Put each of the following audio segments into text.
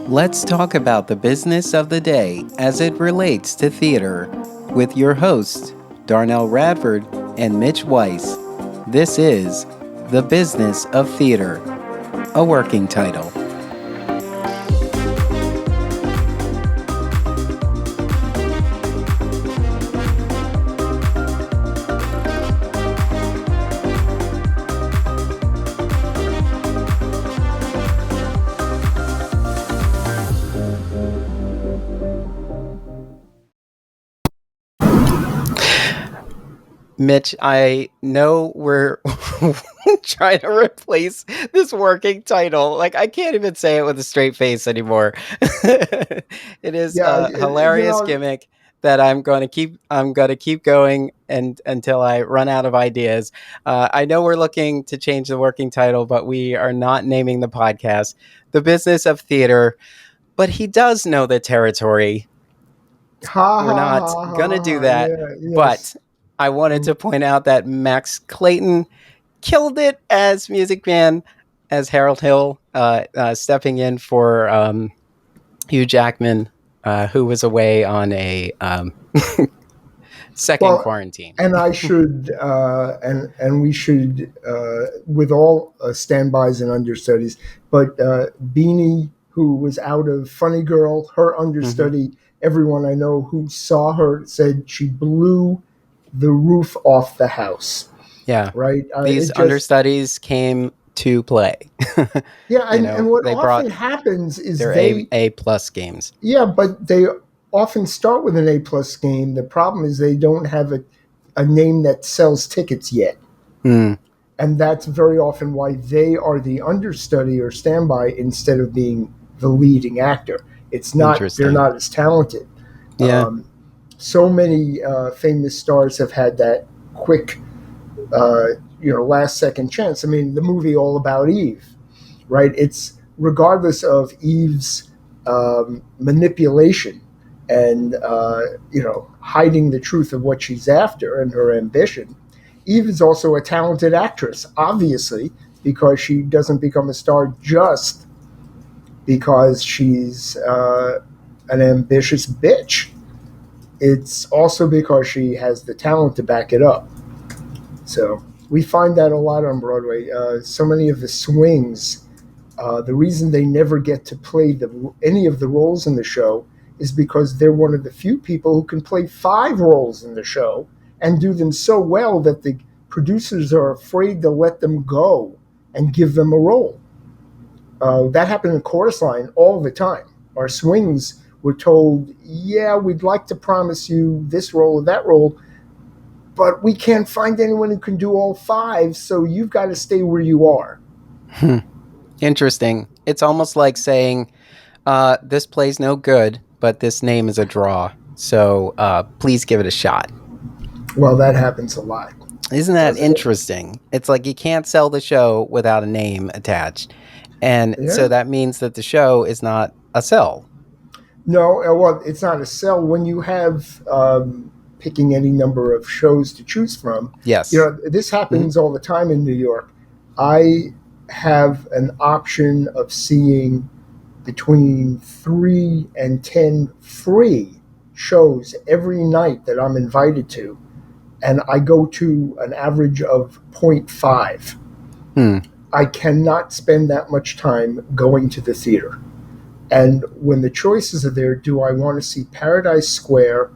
Let's talk about the business of the day as it relates to theater with your hosts, Darnell Radford and Mitch Weiss. This is The Business of Theater, a working title. Mitch, I know we're trying to replace this working title. Like, I can't even say it with a straight face anymore. It is Yeah, a hilarious gimmick that I'm going to keep going and until I run out of ideas. I know we're looking to change the working title, but we are not naming the podcast The Business of Theater. But he does know the territory. ha We're ha not ha going to ha do ha. that. Yeah, But yes. I wanted to point out that Max Clayton killed it as Music Man, as Harold Hill, stepping in for Hugh Jackman, who was away on a second quarantine. And I should and we should with all standbys and understudies, but Beanie, who was out of Funny Girl, her understudy. Everyone I know who saw her said she blew the roof off the house. Yeah, Right. these understudies came to play. Yeah, and what they often brought happens is their they A plus games. Yeah, but they often start with an A-plus game. The problem is they don't have a name that sells tickets yet. And that's very often why they are the understudy or standby instead of being the leading actor. It's not they're not as talented. Yeah. So many famous stars have had that quick, last second chance. I mean, the movie All About Eve, right? It's regardless of Eve's manipulation and hiding the truth of what she's after and her ambition. Eve is also a talented actress, obviously, because she doesn't become a star just because she's an ambitious bitch. It's also because she has the talent to back it up. So we find that a lot on Broadway. So many of the swings, the reason they never get to play any of the roles in the show is because they're one of the few people who can play 5 roles in the show and do them so well that the producers are afraid to let them go and give them a role. That happened in Chorus Line all the time. Our swings were told, yeah, we'd like to promise you this role or that role, but we can't find anyone who can do all 5, so you've got to stay where you are. Interesting. It's almost like saying, this play's no good, but this name is a draw. So please give it a shot. Well, that happens a lot. Isn't that interesting? It's like you can't sell the show without a name attached. And so that means that the show is not a sell. No, well, it's not a sell. When you have picking any number of shows to choose from, yes, this happens all the time in New York. I have an option of seeing between 3 and 10 free shows every night that I'm invited to, and I go to an average of 0.5. I cannot spend that much time going to the theater. And when the choices are there, do I want to see Paradise Square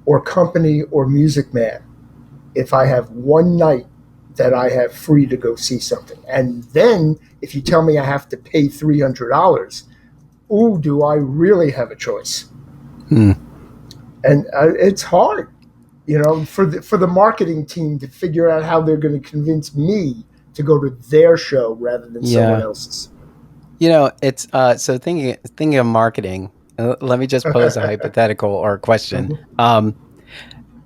or Company or Music Man? If I have one night that I have free to go see something. And then if you tell me I have to pay $300, do I really have a choice? And it's hard, for the marketing team to figure out how they're going to convince me to go to their show rather than someone else's. It's so thinking of marketing. Let me just pose a hypothetical or a question.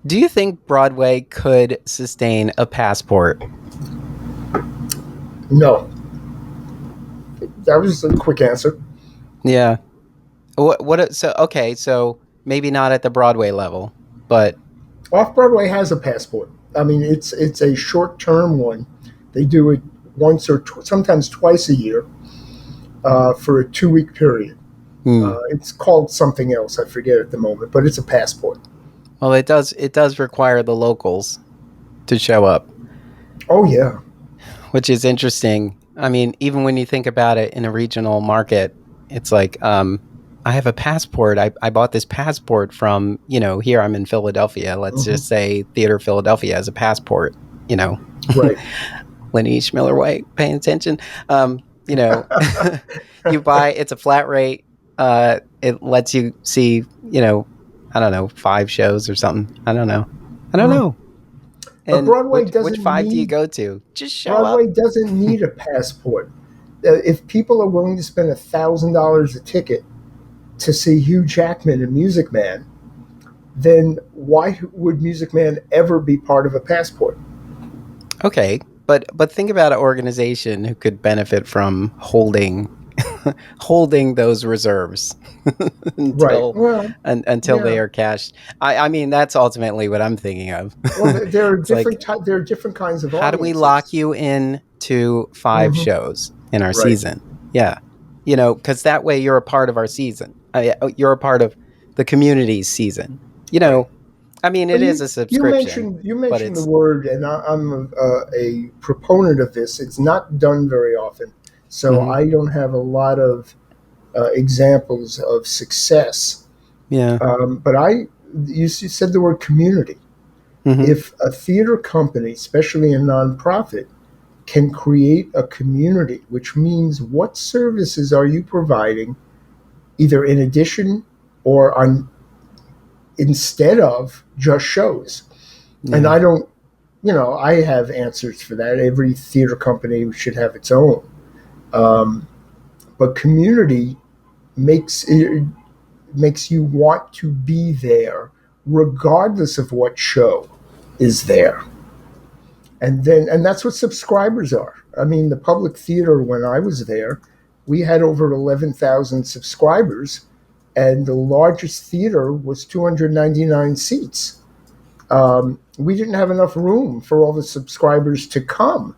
Do you think Broadway could sustain a passport? No. That was a quick answer. Yeah. So maybe not at the Broadway level, but Off-Broadway has a passport. I mean, it's a short-term one. They do it once or sometimes twice a year for a 2-week period. Hmm. It's called something else. I forget at the moment, but it's a passport. Well, it does require the locals to show up, Oh yeah. which is interesting. I mean, even when you think about it in a regional market, it's like, I have a passport. I bought this passport from, here I'm in Philadelphia. Let's Hmm. just say Theater Philadelphia as a passport, you know, Right. Lenny H. Miller White, paying attention. You know, you buy, it's a flat rate. It lets you see, I don't know, 5 shows or something. I don't know. I don't Mm. know. But And which 5 do you go to? Just show up. Broadway doesn't need a passport. If people are willing to spend $1,000 a ticket to see Hugh Jackman in Music Man, then why would Music Man ever be part of a passport? Okay, but think about an organization who could benefit from holding those reserves Right. until Well, until they yeah. are cashed. I mean, that's ultimately what I'm thinking of. Well, there are It's like, there are different kinds of how do we lock audiences. you in to 5 Hmm. shows in our Right. season? Yeah. Because that way you're a part of our season. You're a part of the community's season. You Right. know, I mean, But it is a subscription, you but mentioned the it's. word, and I'm a proponent of this. It's not done very often, so Mhm. I don't have a lot of examples of success. Yeah. But you said the word community. Mhm. If a theater company, especially a nonprofit, can create a community, which means what services are you providing, either in addition or on instead of just shows? And Yeah. I don't, I have answers for that. Every theater company should have its own. Um, but community makes makes you want to be there regardless of what show is there. And that's what subscribers are. I mean, the public theater when I was there, we had over 11,000 subscribers, and the largest theater was 299 seats. We didn't have enough room for all the subscribers to come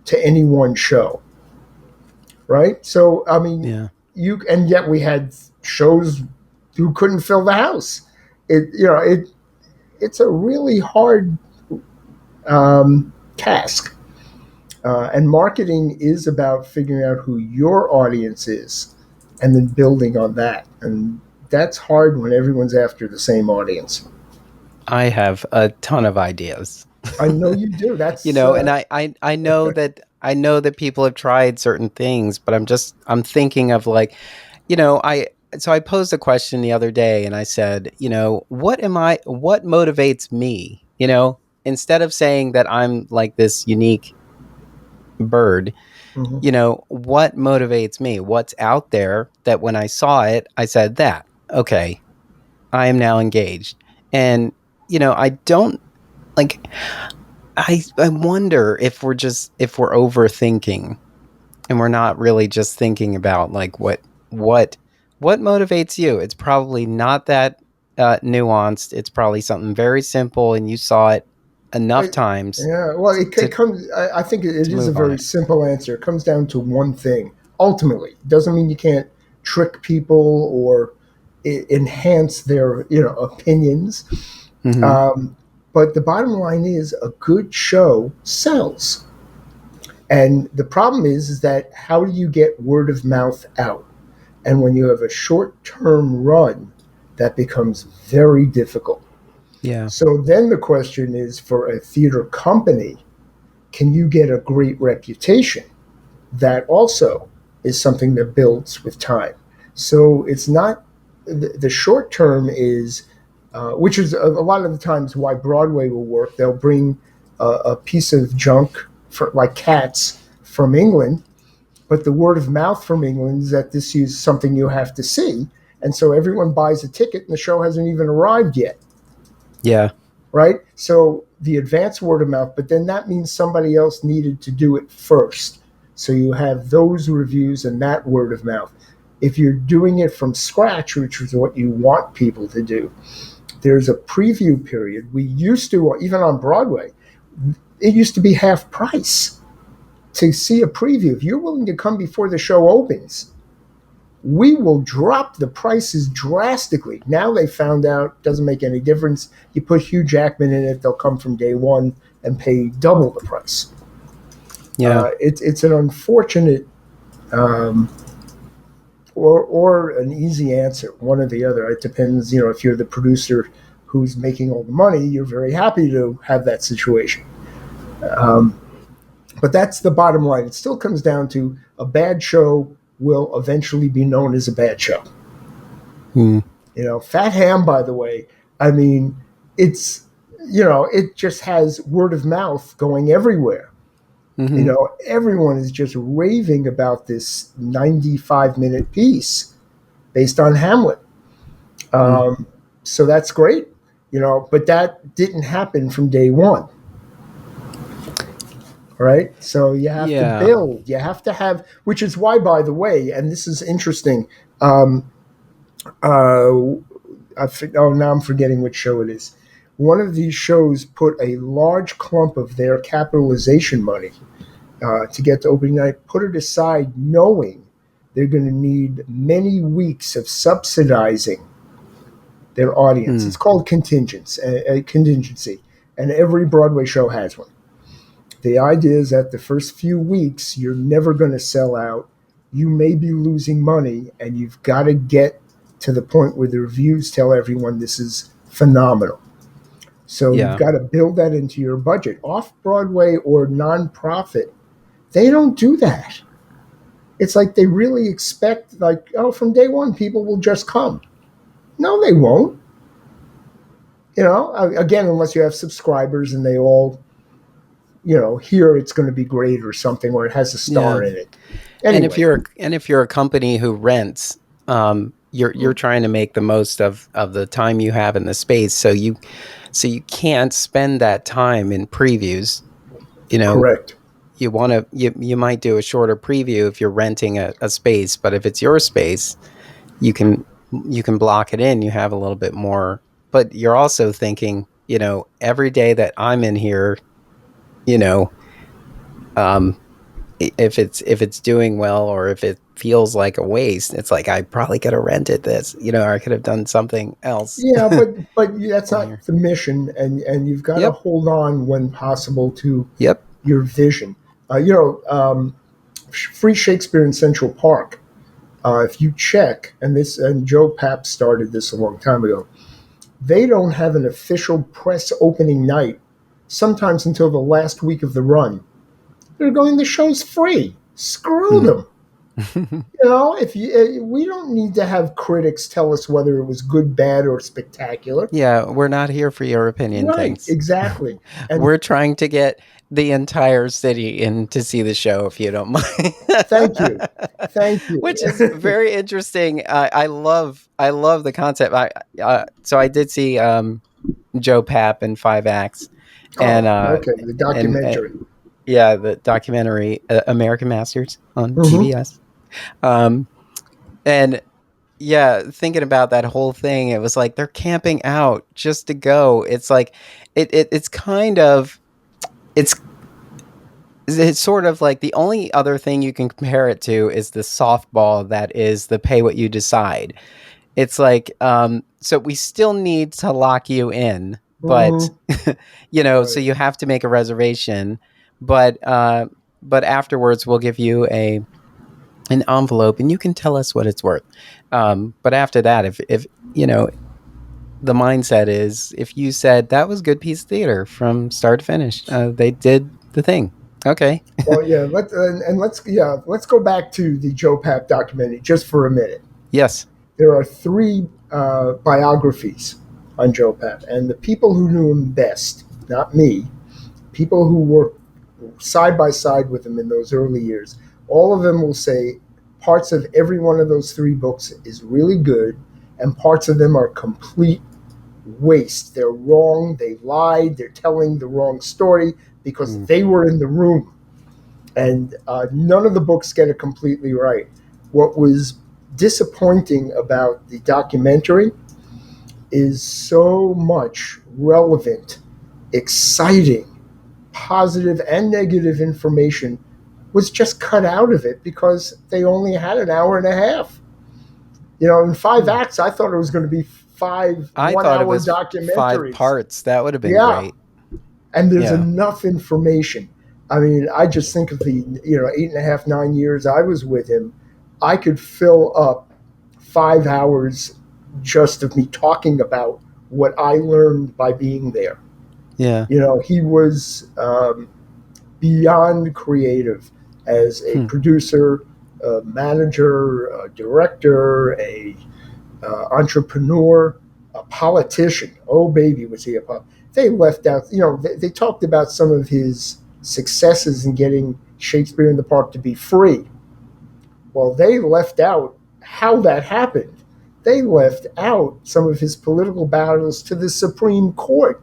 to any one show, right? So I mean, Yeah. and yet we had shows who couldn't fill the house. It's a really hard task. And marketing is about figuring out who your audience is and then building on that. And that's hard when everyone's after the same audience. I have a ton of ideas. I know you do. That's And I know that people have tried certain things, but I'm thinking of, like, I so I posed a question the other day and I said, what motivates me? Instead of saying that I'm like this unique bird, mhm. what motivates me? What's out there that when I saw it, I said that, okay, I am now engaged. And I don't, like, I wonder if we're overthinking and we're not really just thinking about, like, what what motivates you. It's probably not that nuanced. It's probably something very simple, and you saw it enough But, times yeah, well, it to comes. I think it to is a move on very it. simple answer. It comes down to one thing. Ultimately, it doesn't mean you can't trick people or enhance their opinions. Hmm. Um, but the bottom line is, a good show sells. And the problem is that how do you get word of mouth out? And when you have a short term run, that becomes very difficult. Yeah. So then the question is, for a theater company, can you get a great reputation? That also is something that builds with time. So it's not the short term is, which is a lot of the times why Broadway will work. They'll bring a piece of junk for like Cats from England, but the word of mouth from England is that this is something you have to see, and so everyone buys a ticket, and the show hasn't even arrived yet, Yeah. right? So the advanced word of mouth, but then that means somebody else needed to do it first. So you have those reviews and that word of mouth. If you're doing it from scratch, which is what you want people to do, there's a preview period. We used to, even on Broadway, it used to be half price to see a preview. If you're willing to come before the show opens, we will drop the prices drastically. Now they found out it doesn't make any difference. You put Hugh Jackman in it, they'll come from day one and pay double the price. Yeah. It's an unfortunate or an easy answer, one or the other. It depends. If you're the producer who's making all the money, you're very happy to have that situation. But that's the bottom line. It still comes down to a bad show will eventually be known as a bad show. Fat Ham, by the way, I mean, it just has word of mouth going everywhere. Everyone is just raving about this 95-minute piece based on Hamlet. So that's great, but that didn't happen from day one. Right? So you have to build. You have to have, which is why, by the way, and this is interesting. Now I'm forgetting which show it is. One of these shows put a large clump of their capitalization money to get to opening night, put it aside knowing they're going to need many weeks of subsidizing their audience. It's called Contingency, and every Broadway show has one. The idea is that the first few weeks, you're never going to sell out. You may be losing money, and you've got to get to the point where the reviews tell everyone this is phenomenal. So you've got to build that into your budget. Off-Broadway or nonprofit, they don't do that. It's like they really expect, from day one, people will just come. No, they won't. Again, unless you have subscribers and they all, here it's going to be great or something, or it has a star in it. Anyway. And if you're a company who rents, you're trying to make the most of the time you have in the space. So you can't spend that time in previews. Correct. You might do a shorter preview if you're renting a space, but if it's your space, you can block it in. You have a little bit more, but you're also thinking, every day that I'm in here, if it's doing well, or if it feels like a waste, it's like, I probably could have rented this, or I could have done something else. Yeah, but that's not the mission, and you've got to hold on when possible to your vision. Free Shakespeare in Central Park. If you check, and Joe Papp started this a long time ago, they don't have an official press opening night, sometimes until the last week of the run. They're going, the show's free. Screw them. We don't need to have critics tell us whether it was good, bad, or spectacular. Yeah, we're not here for your opinion. Right, things. Exactly. And we're trying to get the entire city in to see the show, if you don't mind. Thank you. Which is very interesting. I love the concept. So I did see Joe Papp in 5 acts, and the documentary. The documentary American Masters on PBS. And thinking about that whole thing, it was like they're camping out just to go. It's like it's kind of it's sort of like the only other thing you can compare it to is the softball that is the pay what you decide. It's like so we still need to lock you in, but right. So you have to make a reservation, but afterwards we'll give you an envelope and you can tell us what it's worth. But after that, if the mindset is, if you said that was a good piece of theater from start to finish, they did the thing. Okay. Well, let's go back to the Joe Papp documentary just for a minute. Yes. There are 3 biographies on Joe Papp, and the people who knew him best, not me, people who worked side by side with him in those early years, all of them will say parts of every one of those 3 books is really good, and parts of them are complete waste. They're wrong. They lied. They're telling the wrong story because they were in the room. And none of the books get it completely right. What was disappointing about the documentary is so much relevant, exciting, positive and negative information was just cut out of it because they only had an hour and a half. In 5 acts, I thought it was going to be five I thought it 1 hour was 5 documentaries. parts. That would have been Yeah. great. And there's Yeah. enough information. I mean, I just think of the 8.5, 9 years I was with him. I could fill up 5 hours just of me talking about what I learned by being there. Yeah. He was beyond creative as a producer, a manager, a director, a entrepreneur, a politician. Oh, baby, was he a politician. They left out, they talked about some of his successes in getting Shakespeare in the Park to be free. Well, they left out how that happened. They left out some of his political battles to the Supreme Court.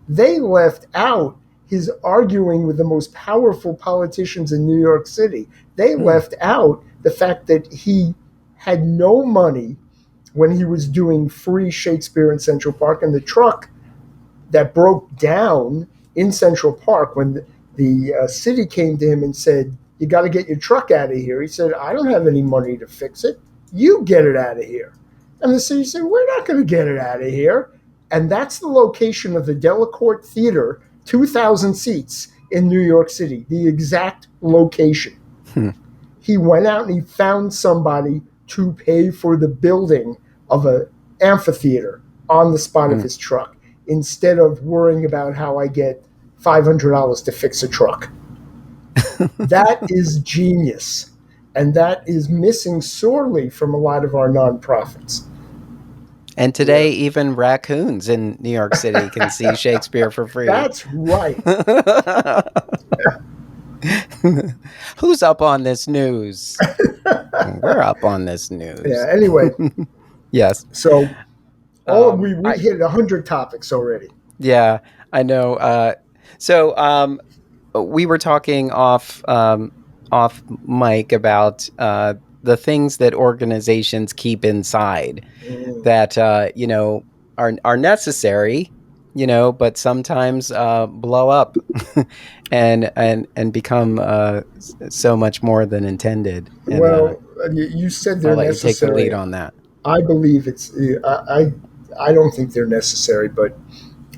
They left out his arguing with the most powerful politicians in New York City. They left out the fact that he had no money when he was doing free Shakespeare in Central Park, and the truck that broke down in Central Park when the city came to him and said, "You got to get your truck out of here." He said, "I don't have any money to fix it. You get it out of here." And the city said, "We're not going to get it out of here." And that's the location of the Delacorte Theater, 2,000 seats in New York City, the exact location. He went out and he found somebody to pay for the building of an amphitheater on the spot of his truck, instead of worrying about how I get $500 to fix a truck. That is genius. And that is missing sorely from a lot of our nonprofits. And today, even raccoons in New York City can see Shakespeare for free. That's right. Who's up on this news? We're up on this news. Yeah. Anyway. Yes. So we hit 100 topics already. Yeah, I know. So we were talking off mic about the things that organizations keep inside that are necessary, but sometimes blow up and become so much more than intended. And, well, you said they're I'll let necessary. You take the lead on that. I believe it's. I don't think they're necessary, but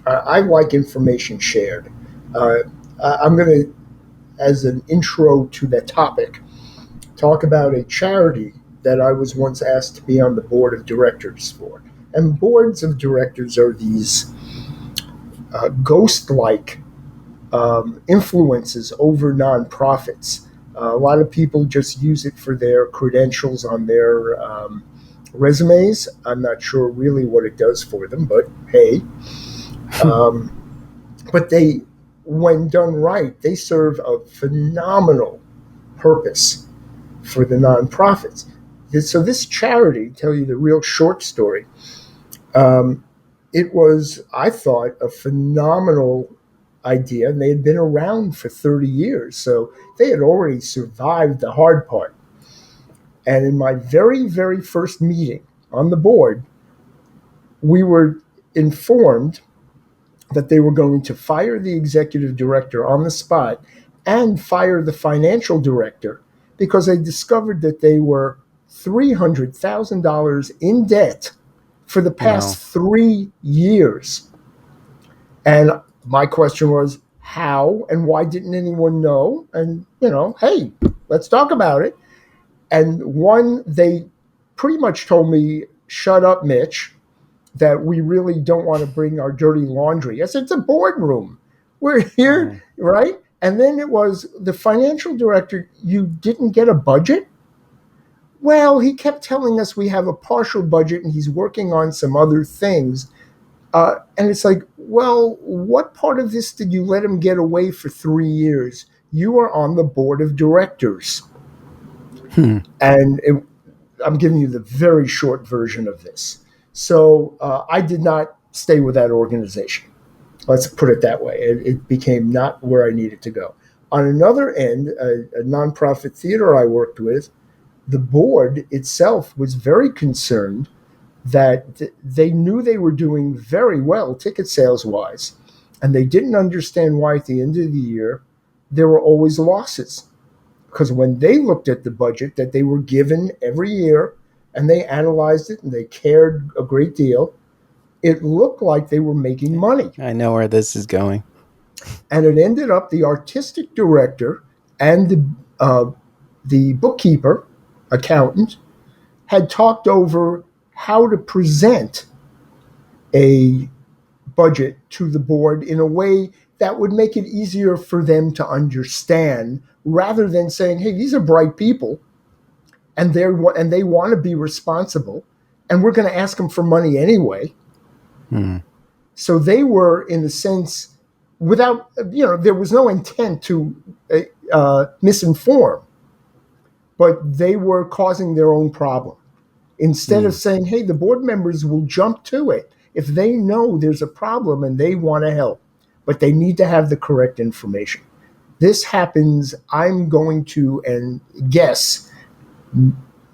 I like information shared. I'm going to, as an intro to that topic, talk about a charity that I was once asked to be on the board of directors for. And boards of directors are these ghost-like influences over nonprofits. A lot of people just use it for their credentials on their resumes. I'm not sure really what it does for them, but hey. But they, when done right, they serve a phenomenal purpose for the nonprofits. So this charity, tell you the real short story, it was, I thought, a phenomenal idea, and they had been around for 30 years, so they had already survived the hard part. And in my very, very first meeting on the board, we were informed that they were going to fire the executive director on the spot and fire the financial director because they discovered that they were $300,000 in debt for the past 3 years. And my question was, how and why didn't anyone know? And, hey, let's talk about it. And they pretty much told me, shut up, Mitch, that we really don't want to bring our dirty laundry. I said, it's a boardroom. We're here, right? And then it was the financial director, you didn't get a budget? Well, he kept telling us we have a partial budget and he's working on some other things. And it's like, well, what part of this did you let him get away for 3 years? You are on the board of directors. And I'm giving you the very short version of this. So I did not stay with that organization. Let's put it that way. It became not where I needed to go. On another end, a nonprofit theater I worked with, the board itself was very concerned that they knew they were doing very well ticket sales-wise, and they didn't understand why at the end of the year there were always losses. Because when they looked at the budget that they were given every year and they analyzed it and they cared a great deal. It looked like they were making money. I know where this is going. And it ended up the artistic director and the bookkeeper, accountant, had talked over how to present a budget to the board in a way that would make it easier for them to understand, rather than saying, hey, these are bright people and they want to be responsible, and we're going to ask them for money anyway. So they were, in a sense, without, there was no intent to misinform, but they were causing their own problem. Instead of saying, hey, the board members will jump to it if they know there's a problem and they want to help, but they need to have the correct information. This happens, I'm going to and guess,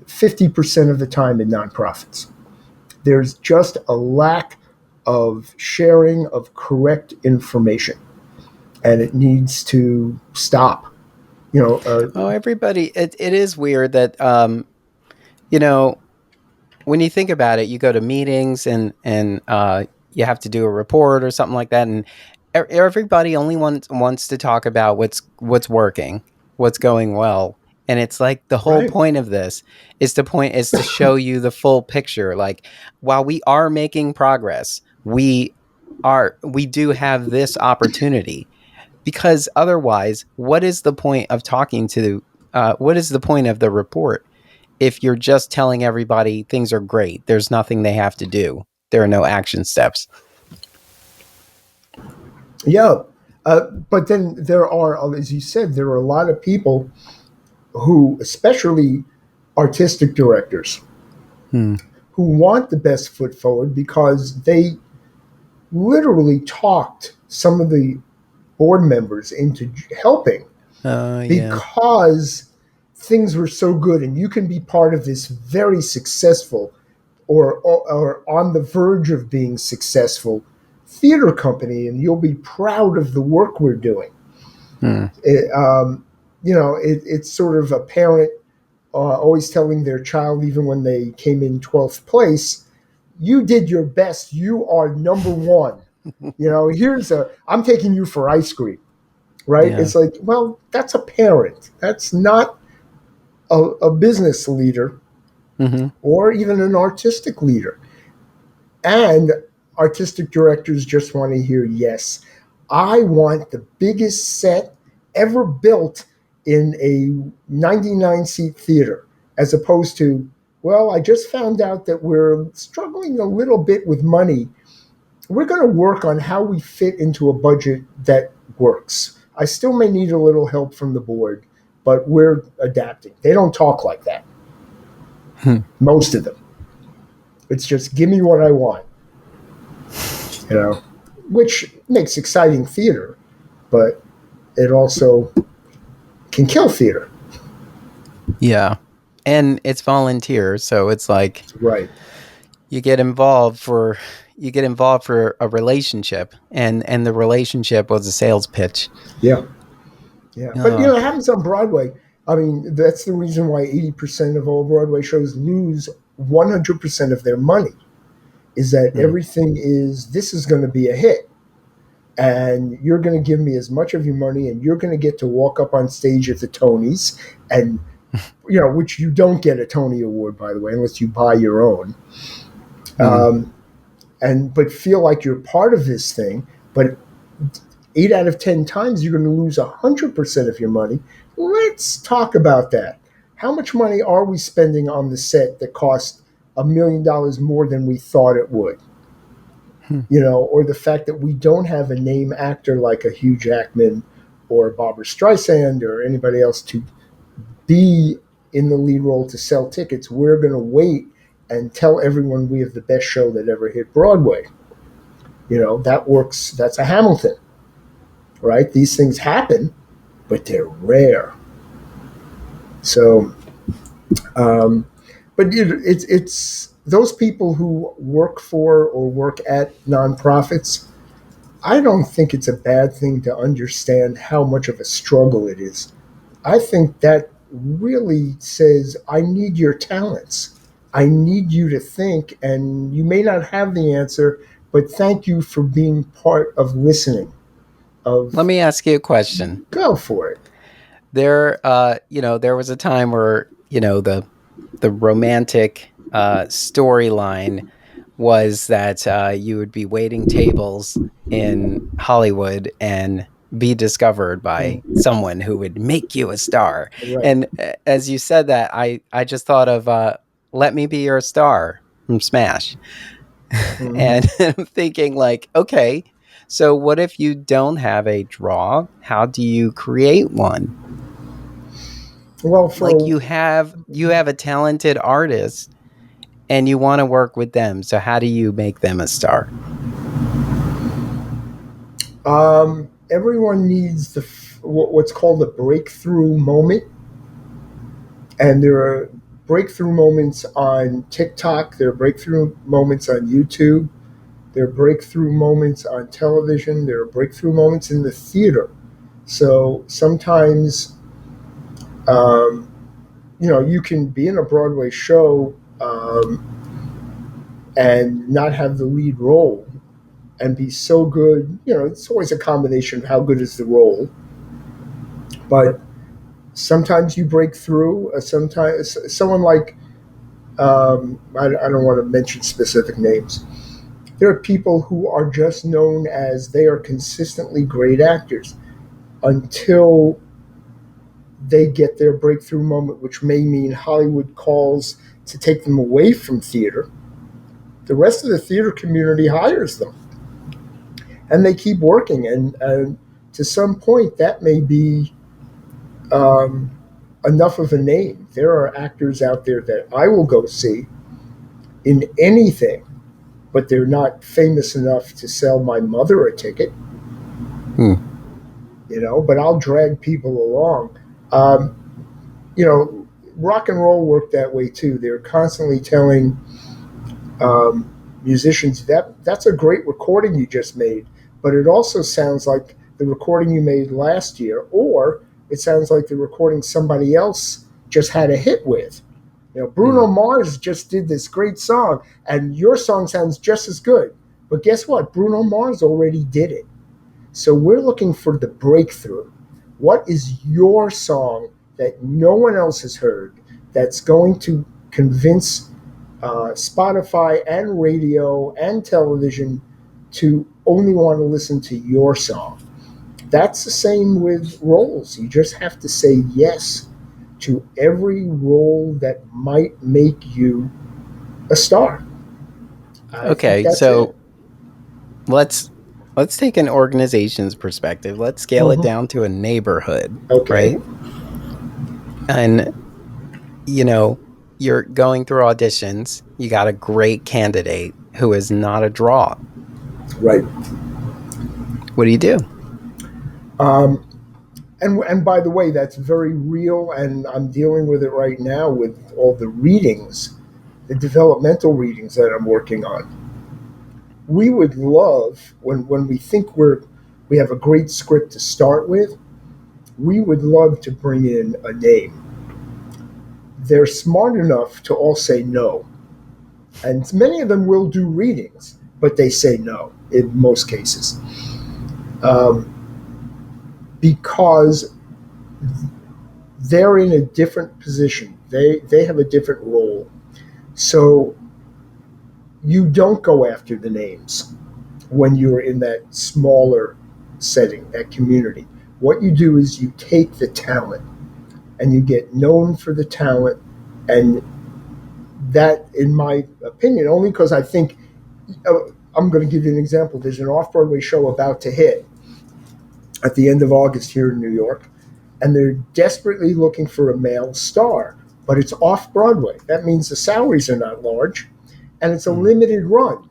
50% of the time in nonprofits. There's just a lack of sharing of correct information, and it needs to stop. Everybody, it is weird that, when you think about it, you go to meetings and you have to do a report or something like that, and everybody only wants to talk about what's working, what's going well, and it's like the whole point of this is to show you the full picture. Like, while we are making progress, we do have this opportunity, because otherwise, what is the point of talking to? What is the point of the report if you're just telling everybody things are great? There's nothing they have to do. There are no action steps. Yeah. But then there are, as you said, there are a lot of people who, especially artistic directors, who want the best foot forward because they literally talked some of the board members into helping because things were so good, and you can be part of this very successful or on the verge of being successful theater company, and you'll be proud of the work we're doing. It's sort of a parent always telling their child, even when they came in 12th place, you did your best. You are number one. I'm taking you for ice cream, right? Yeah. It's like, well, that's a parent. That's not a business leader or even an artistic leader. And artistic directors just want to hear, yes, I want the biggest set ever built in a 99-seat theater, as opposed to, well, I just found out that we're struggling a little bit with money. We're going to work on how we fit into a budget that works. I still may need a little help from the board, but we're adapting. They don't talk like that. Most of them. It's just, give me what I want. Which makes exciting theater, but it also can kill theater. Yeah. And it's volunteer, so it's like, right. You get involved for a relationship, and the relationship was a sales pitch. Yeah. But it happens on Broadway. I mean, that's the reason why 80% of all Broadway shows lose 100% of their money, is that everything this is going to be a hit, and you're going to give me as much of your money, and you're going to get to walk up on stage at the Tonys, and which you don't get a Tony Award, by the way, unless you buy your own. But feel like you're part of this thing, but 8 out of 10 times you're going to lose 100% of your money. Let's talk about that. How much money are we spending on the set that cost $1 million more than we thought it would? Or the fact that we don't have a name actor like a Hugh Jackman or Barbra Streisand or anybody else to be in the lead role to sell tickets. We're going to wait and tell everyone we have the best show that ever hit Broadway. That works. That's a Hamilton, right? These things happen, but they're rare. So, but it's those people who work for or work at nonprofits. I don't think it's a bad thing to understand how much of a struggle it is. I think that really says, I need your talents. I need you to think, and you may not have the answer, but thank you for being part of listening. Let Of me ask you a question. Go for it. There was a time where, the romantic storyline was that you would be waiting tables in Hollywood and be discovered by Mm, someone who would make you a star. right. And as you said that, I just thought of "Let Me Be Your Star" from Smash, Hmm. and I'm thinking like, okay, so what if you don't have a draw? How do you create one? Well, Like for you have a talented artist and you want to work with them. So how do you make them a star? everyone needs what's called a breakthrough moment, and there are breakthrough moments on TikTok. There are breakthrough moments on YouTube. There are breakthrough moments on television. There are breakthrough moments in the theater. So sometimes, um, you can be in a Broadway show, and not have the lead role and be so good. It's always a combination of how good is the role, but sometimes you break through. Sometimes someone like, I don't want to mention specific names. There are people who are just known as they are consistently great actors until they get their breakthrough moment, which may mean Hollywood calls to take them away from theater. The rest of the theater community hires them, and they keep working. And to some point, that may be um, enough of a name. There are actors out there that I will go see in anything, but they're not famous enough to sell my mother a ticket, Hmm. but I'll drag people along. Um, Rock and roll worked that way too. They're constantly telling um, musicians that's a great recording you just made, but it also sounds like the recording you made last year, or it sounds like the recording somebody else just had a hit with. Hmm. Bruno Mars just did this great song, and your song sounds just as good. But guess what? Bruno Mars already did it. So we're looking for the breakthrough. What is your song that no one else has heard that's going to convince Spotify and radio and television to only want to listen to your song? That's the same with roles. You just have to say yes to every role that might make you a star. I think Okay, that's it. so let's let's take an organization's perspective. Let's scale it Mhm. down to a neighborhood, Okay. right? And you know, you're going through auditions, you got a great candidate who is not a draw. Right. What do you do? Um, and by the way, that's very real, and I'm dealing with it right now with all the readings, the developmental readings that I'm working on. We would love when we think we have a great script to start with. We would love to bring in a name. They're smart enough to all say no, and many of them will do readings, but they say no in most cases, um, because they're in a different position. They have a different role. So you don't go after the names when you're in that smaller setting, that community. What you do is you take the talent and you get known for the talent. And that, in my opinion, only because I think, I'm going to give you an example. There's an off Broadway show about to hit at the end of August here in New York, and they're desperately looking for a male star, but it's off Broadway. That means the salaries are not large, and it's a Hmm. limited run,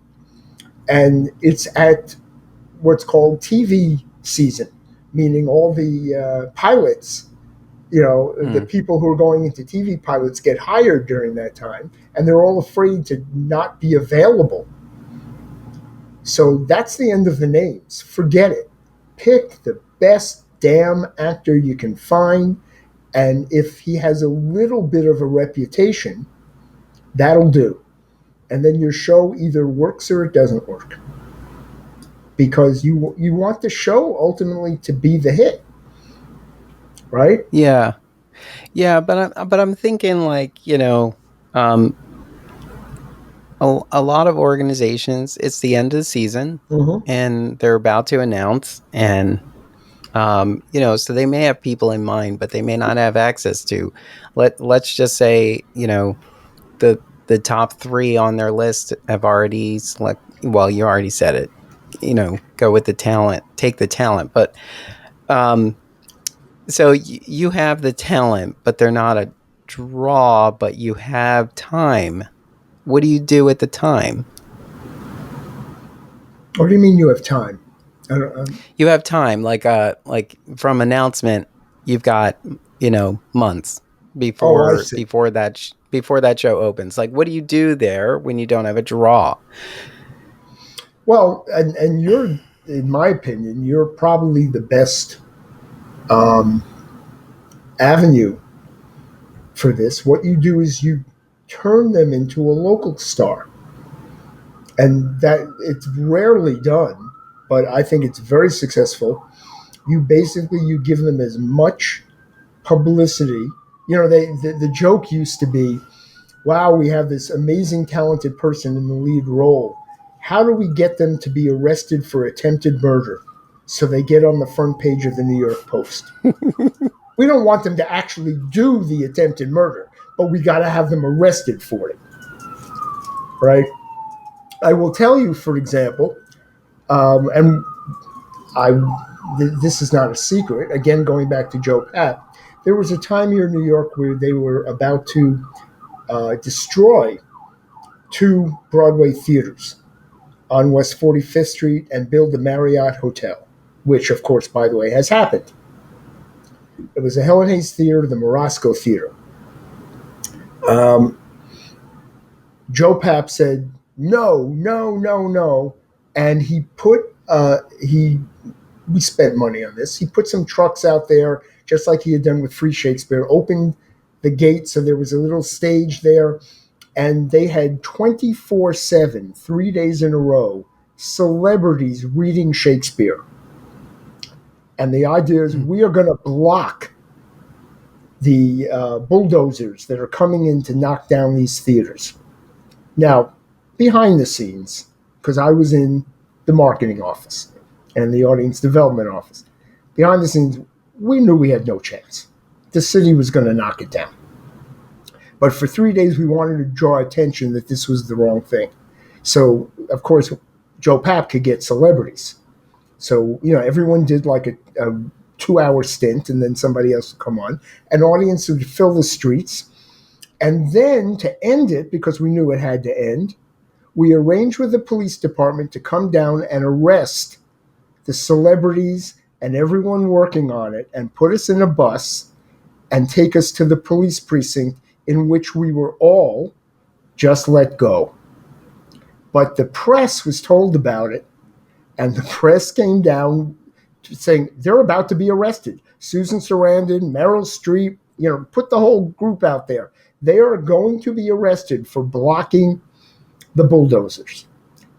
and it's at what's called TV season, meaning all the pilots, the Hmm. people who are going into TV pilots get hired during that time, and they're all afraid to not be available. So that's the end of the names. Forget it. Pick the best damn actor you can find, and if he has a little bit of a reputation, That'll do. And then your show either works or it doesn't work, because you want the show ultimately to be the hit, right? Yeah. Yeah, but I'm thinking like, um a lot of organizations, it's the end of the season Mm-hmm. and they're about to announce, and so they may have people in mind, but they may not have access to, let's just say, the top 3 on their list have already select. Well, you already said it. Go with the talent, take the talent. But so you have the talent, but they're not a draw. But you have time. What do you do at the time? What do you mean you have time? I don't, You have time, like from announcement, you've got months oh, I before see. before that show opens. Like, what do you do there when you don't have a draw? Well, and you're, in my opinion, you're probably the best um, avenue for this. What you do is you turn them into a local star, and that it's rarely done, but I think it's very successful. You give them as much publicity. The joke used to be, wow, we have this amazing talented person in the lead role. How do we get them to be arrested for attempted murder so they get on the front page of the New York Post? We don't want them to actually do the attempted murder, but we got to have them arrested for it, right? I will tell you, for example, and I this is not a secret. Again, going back to Joe Papp, there was a time here in New York where they were about to destroy 2 Broadway theaters on West 45th Street and build the Marriott Hotel, which, of course, by the way, has happened. It was the Helen Hayes Theater, the Morosco Theater. Um, Joe Papp said, no, no, no, no. And we spent money on this. He put some trucks out there, just like he had done with Free Shakespeare, opened the gate so there was a little stage there, and they had 24/7, 3 days in a row, celebrities reading Shakespeare. And the idea is we are going to block the bulldozers that are coming in to knock down these theaters. Now, behind the scenes, because I was in the marketing office and the audience development office, behind the scenes, we knew we had no chance. The city was going to knock it down. But for 3 days, we wanted to draw attention that this was the wrong thing. So, of course, Joe Papp could get celebrities. So, everyone did like a 2-hour stint, and then somebody else would come on. An audience would fill the streets. And then to end it, because we knew it had to end, we arranged with the police department to come down and arrest the celebrities and everyone working on it and put us in a bus and take us to the police precinct in which we were all just let go. But the press was told about it, and the press came down saying they're about to be arrested. Susan Sarandon, Meryl Streep, put the whole group out there. They are going to be arrested for blocking the bulldozers.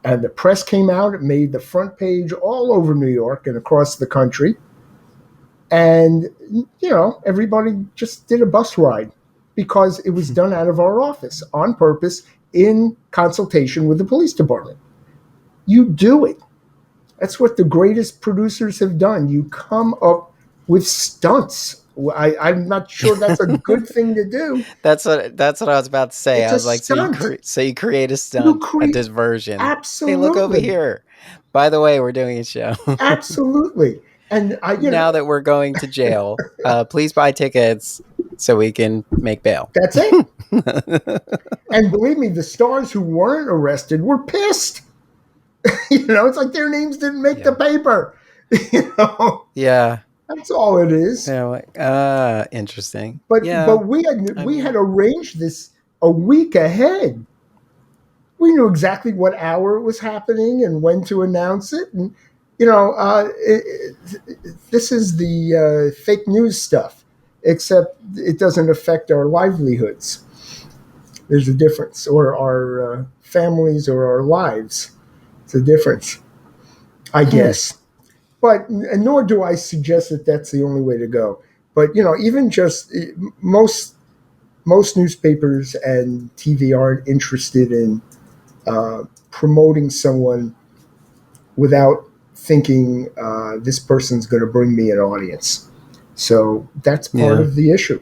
And the press came out, it made the front page all over New York and across the country. And, everybody just did a bus ride because it was done out of our office on purpose in consultation with the police department. You do it. That's what the greatest producers have done. You come up with stunts. I'm not sure that's a good thing to do. That's what I was about to say. It's I a was like, stunt. so you create a You stunt, a create diversion. Hey, look over absolutely, here. By the way, we're doing a show. absolutely. And Now that we're going to jail, please buy tickets so we can make bail. that's it. And believe me, the stars who weren't arrested were pissed. It's like their names didn't make the Yeah. paper. Yeah. That's all it is. Yeah. Interesting. But Yeah. I we had mean, arranged this a week ahead. We knew exactly what hour it was happening and when to announce it. And this is the fake news stuff, except it doesn't affect our livelihoods. There's a difference, or our families or our lives. It's a difference, I Hmm. guess. But and nor do I suggest that that's the only way to go. But even just most newspapers and TV aren't interested in promoting someone without thinking this person's going to bring me an audience. So that's part Yeah. of the issue.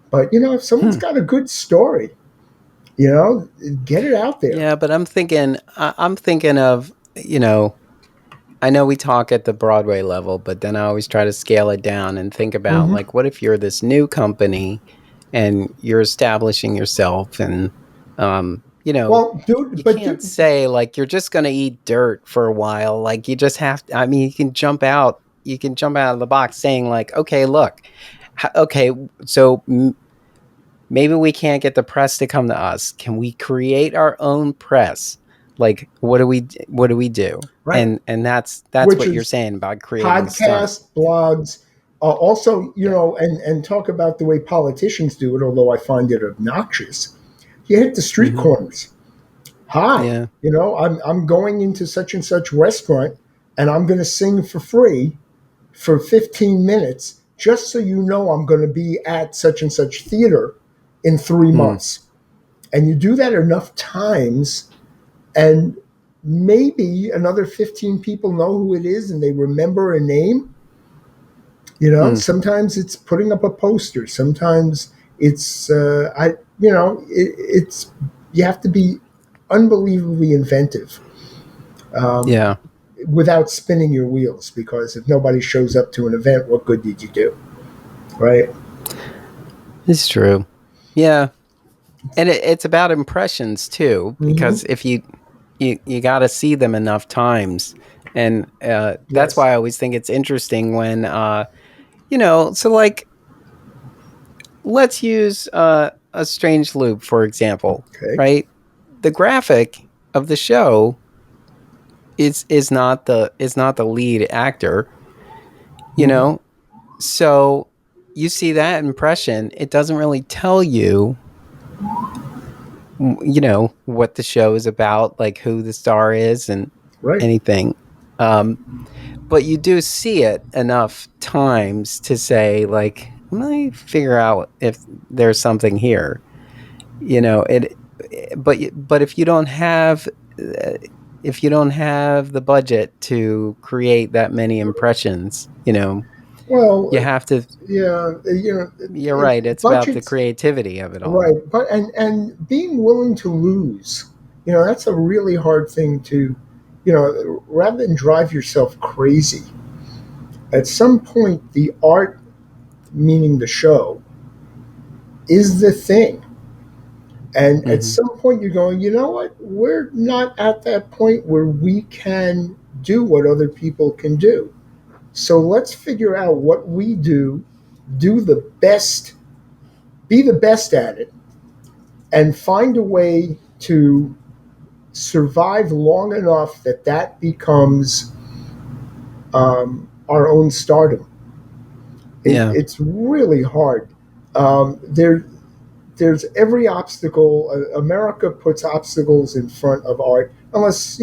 But if someone's Hmm. got a good story, you know, get it out there. Yeah, but I'm thinking of, I know we talk at the Broadway level, but then I always try to scale it down and think about, Hmm. like, what if you're this new company and you're establishing yourself, and Well, you dude, but can't dude, say like you're just going to eat dirt for a while. Like, you just have to, I mean, you can jump out of the box saying like, okay, look, okay, so maybe we can't get the press to come to us. Can we create our own press? Like, what do we do? right, And that's which what you're is saying about creating stunt. podcasts, blogs, also, Yeah. and talk about the way politicians do it. Although I find it obnoxious, you hit the street Hmm. corners. Hi, Yeah. I'm going into such and such restaurant, and I'm going to sing for free for 15 minutes, just so you know I'm going to be at such and such theater in 3 Mm. months. And you do that enough times, and maybe another 15 people know who it is and they remember a name. Mm. Sometimes it's putting up a poster. Sometimes it's it's you have to be unbelievably inventive um, Yeah. without spinning your wheels. Because if nobody shows up to an event, what good did you do, right? It's true. Yeah. And it's about impressions too, because Hmm. if you got to see them enough times, and that's Yes. why I always think it's interesting when so like, let's use a Strange Loop for example, Okay. right? The graphic of the show is not the lead actor, you Hmm. know. So you see that impression, it doesn't really tell you, what the show is about, like who the star is and Right. anything. Um, but you do see it enough times to say, like, let me figure out if there's something here. It. But uh, if you don't have the budget to create that many impressions, Well, you have to. yeah, You're right. It's about the budgets, creativity of it all. right? But and being willing to lose, that's a really hard thing to, rather than drive yourself crazy. At some point, the art, meaning the show, is the thing. And at Hmm. some point, you're going, you know what? We're not at that point where we can do what other people can do. So let's figure out what we do the best, be the best at it, and find a way to survive long enough that that becomes our own stardom. Yeah. It's really hard. There, there's every obstacle. America puts obstacles in front of art, unless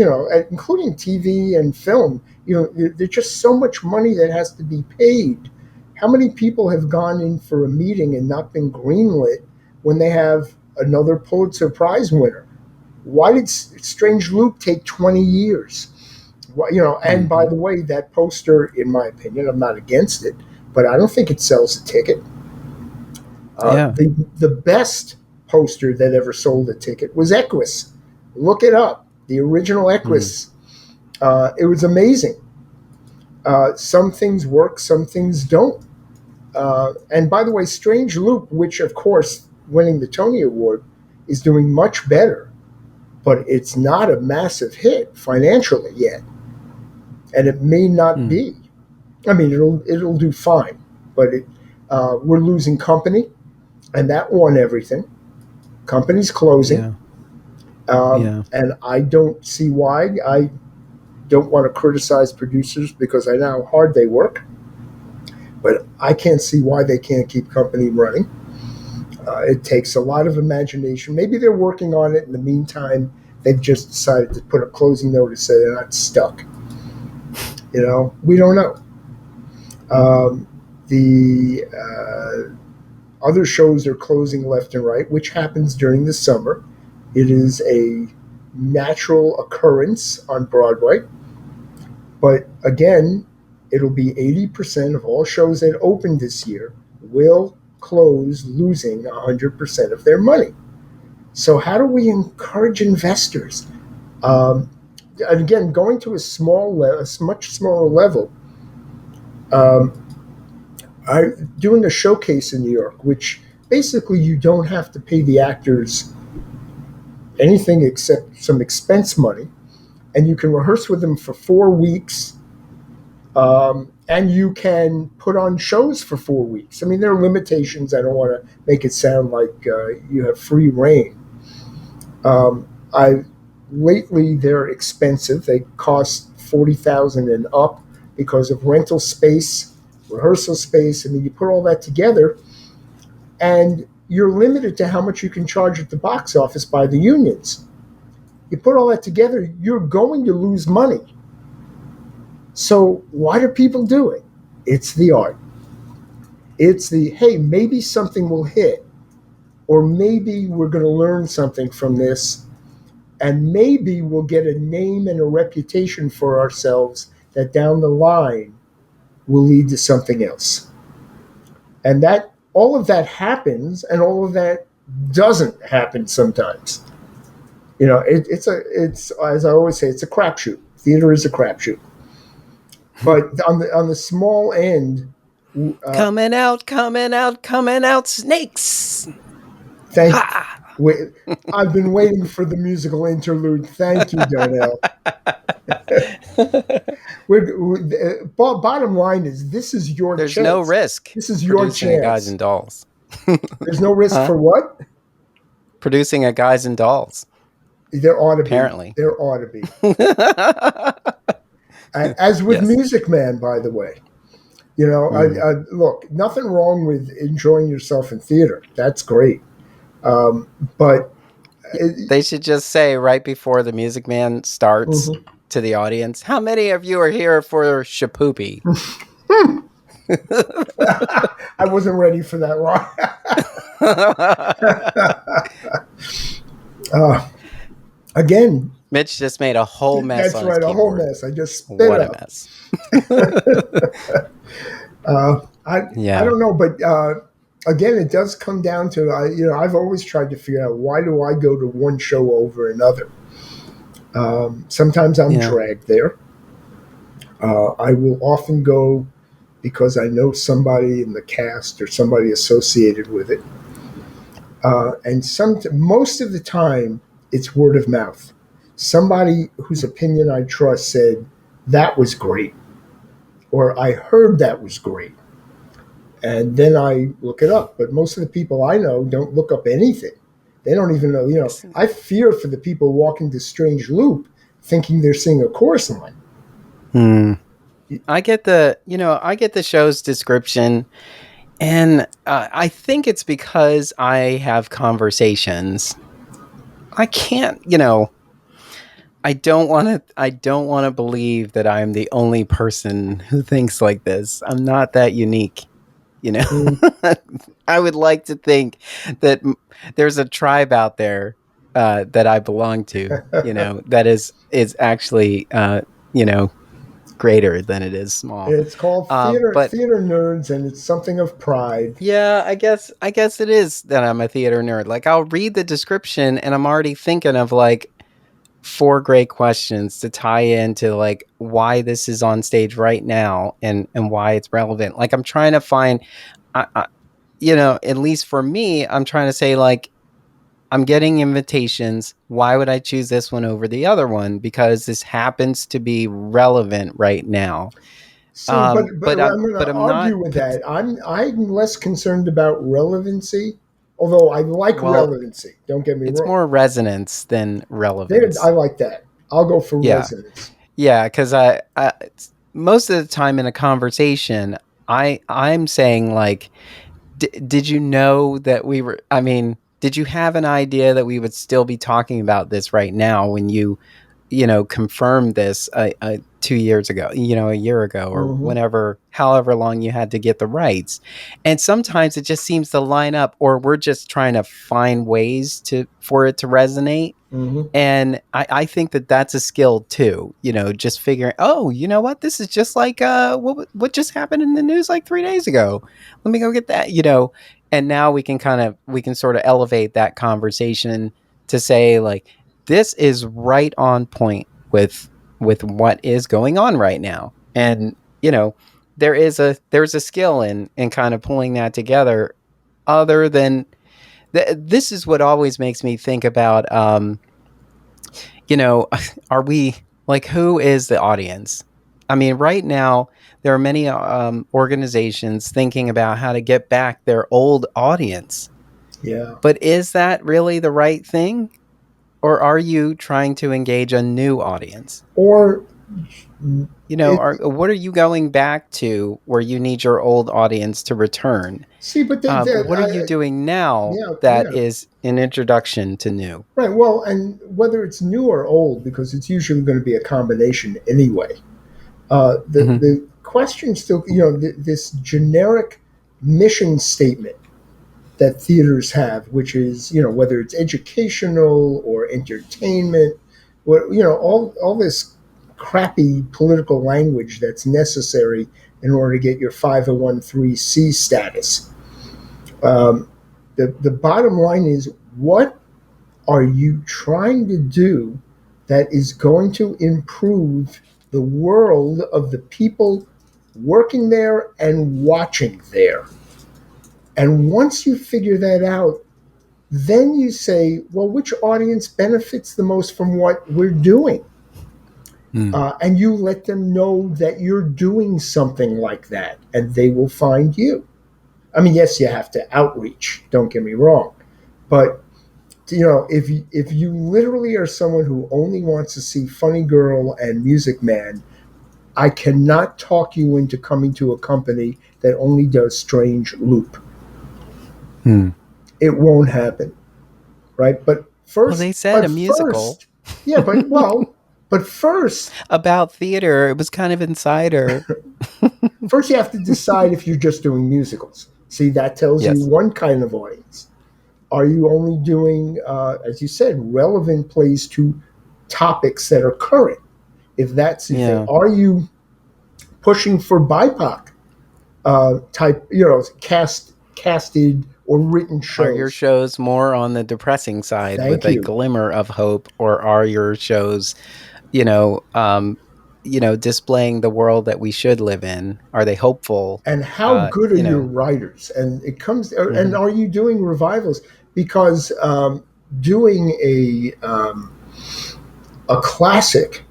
including TV and film. There's just so much money that has to be paid. How many people have gone in for a meeting and not been greenlit when they have another Pulitzer Prize winner? Why did Strange Loop take 20 years? And by Hmm. the way, that poster, in my opinion, I'm not against it, but I don't think it sells a ticket. Yeah. The best poster that ever sold a ticket was Equus. Look it up. The original Mm. Equus. It was amazing. Some things work, some things don't. And by the way, Strange Loop, which of course winning the Tony Award, is doing much better, but it's not a massive hit financially yet, and it may not Mm. be. I mean, it'll do fine, but we're losing company, and that won everything. Company's closing, Yeah. Yeah. and I don't see why. I don't want to criticize producers because I know how hard they work, but I can't see why they can't keep company running. It takes a lot of imagination. Maybe they're working on it. In the meantime, they've just decided to put a closing notice so they're not stuck. We don't know. The other shows are closing left and right, which happens during the summer. It is a natural occurrence on Broadway. But again, it'll be 80% of all shows that open this year will close losing 100% of their money. So how do we encourage investors? And again, going to a much smaller level, I'm doing a showcase in New York, which basically you don't have to pay the actors anything except some expense money, and you can rehearse with them for 4 weeks, and you can put on shows for 4 weeks. I mean, there are limitations. I don't want to make it sound like you have free reign. Lately, they're expensive. They cost $40,000 and up because of rental space, rehearsal space. I mean, you put all that together, and you're limited to how much you can charge at the box office by the unions. You put all that together, you're going to lose money. So why do people do it? It's the art. It's the, hey, maybe something will hit, or maybe we're going to learn something from this, and maybe we'll get a name and a reputation for ourselves that down the line will lead to something else. And that all of that happens, and all of that doesn't happen sometimes. It's as I always say, it's a crapshoot. Theater is a crapshoot. But on the small end, coming out, snakes. Thank. I've been waiting for the musical interlude. Thank you, Darnell. Bottom line is, this is your There's chance. no risk. This is your producing chance. A Guys and Dolls. There's no risk for what? Producing a Guys and Dolls. There ought to be. Apparently. There ought to be. As with Music Man, by the way. Look, nothing wrong with enjoying yourself in theater. That's great. But they should just say right before the Music Man starts to the audience, how many of you are here for Shapoopy? I wasn't ready for that line. Again, Mitch just made a whole mess. That's right, a whole mess. I just spit what up. A mess. I don't know, but again, it does come down to I've always tried to figure out, why do I go to one show over another? Sometimes I'm dragged there. I will often go because I know somebody in the cast or somebody associated with it, and most of the time it's word of mouth. Somebody whose opinion I trust said, that was great, or I heard that was great. And then I look it up. But most of the people I know don't look up anything. They don't even know, I fear for the people walking the Strange Loop thinking they're seeing a chorus line. I get the show's description, and I think it's because I have conversations. I can't, I don't want to believe that I'm the only person who thinks like this. I'm not that unique. I would like to think that there's a tribe out there that I belong to, that is actually, greater than it is small. It's called theater nerds, and it's something of pride. Yeah, I guess it is that I'm a theater nerd. Like, I'll read the description and I'm already thinking of like 4 great questions to tie into like why this is on stage right now and why it's relevant. Like, I'm trying to find, at least for me, I'm trying to say, like, I'm getting invitations. Why would I choose this one over the other one? Because this happens to be relevant right now. See, but I'm going to argue with that. I'm less concerned about relevancy, although I like relevancy. Don't get me wrong. It's more resonance than relevance. I like that. I'll go for resonance. Yeah, because I most of the time in a conversation, I'm saying, like, did you know that we were? I mean, did you have an idea that we would still be talking about this right now when you confirmed this 2 years ago, a year ago, or Hmm. whenever, however long you had to get the rights? And sometimes it just seems to line up, or we're just trying to find ways for it to resonate. Hmm. And I think that that's a skill too, just figuring, oh, you know what? This is just like what just happened in the news like 3 days ago. Let me go get that. And now we can sort of elevate that conversation to say, like, this is right on point with what is going on right now. And, there's a skill in kind of pulling that together, other than this is what always makes me think about, you know, are we, like, who is the audience? I mean, right now, there are many organizations thinking about how to get back their old audience. Yeah. But is that really the right thing? Or are you trying to engage a new audience? Or it, What are you going back to where you need your old audience to return? see, but What are you doing now yeah, that yeah. is an introduction to new? Right. Well, and whether it's new or old, because it's usually going to be a combination anyway. Hmm. The question still, this generic mission statement that theaters have, which is, whether it's educational or entertainment, all this crappy political language that's necessary in order to get your 501(c) status. Um, the bottom line is, what are you trying to do that is going to improve the world of the people working there and watching there? And once you figure that out, then you say, well, which audience benefits the most from what we're doing? Mm. And you let them know that you're doing something like that, and they will find you. I mean, yes, you have to outreach, don't get me wrong. But if you literally are someone who only wants to see Funny Girl and Music Man, I cannot talk you into coming to a company that only does Strange Loop. Hmm. It won't happen, right? Well, they said a musical Yeah, but first, about theater. It was kind of insider. first you have to decide if you're just doing musicals. See, that tells you Yes. one kind of audience. Are you only doing, as you said, relevant plays to topics that are current? If that's the thing, Yeah. are you pushing for BIPOC type, casted or written Are your shows? shows more on the depressing side with Thank a you. glimmer of hope, or are your shows, you know, um, displaying the world that we should live in? Are they hopeful? And how Uh, good are you your know. writers? And it comes, and Mhm. are you doing revivals? Because doing a classic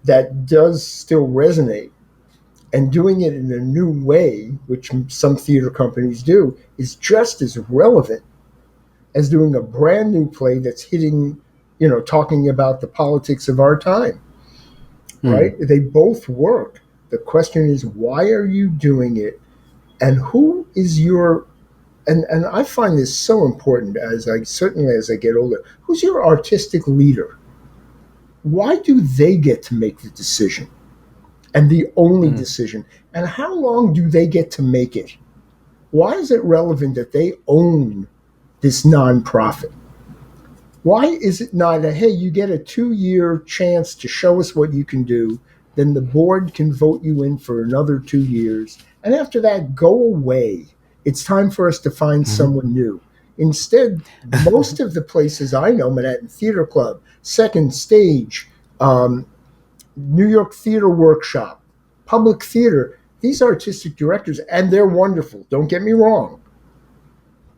that does still resonate and doing it in a new way, which some theater companies do, is just as relevant as doing a brand new play that's hitting, talking about the politics of our time, Hmm. right? They both work. The question is, why are you doing it? And who is your, and I find this so important certainly as I get older, who's your artistic leader? Why do they get to make the decision and the only Hmm. decision? And how long do they get to make it? Why is it relevant that they own this nonprofit? Why is it not hey, you get a 2-year chance to show us what you can do, then the board can vote you in for another 2 years, and after that, go away. It's time for us to find Hmm. someone new. Instead, most of the places I know, Manhattan Theater Club, Second Stage, New York Theater Workshop, Public Theater, these artistic directors, and they're wonderful, don't get me wrong,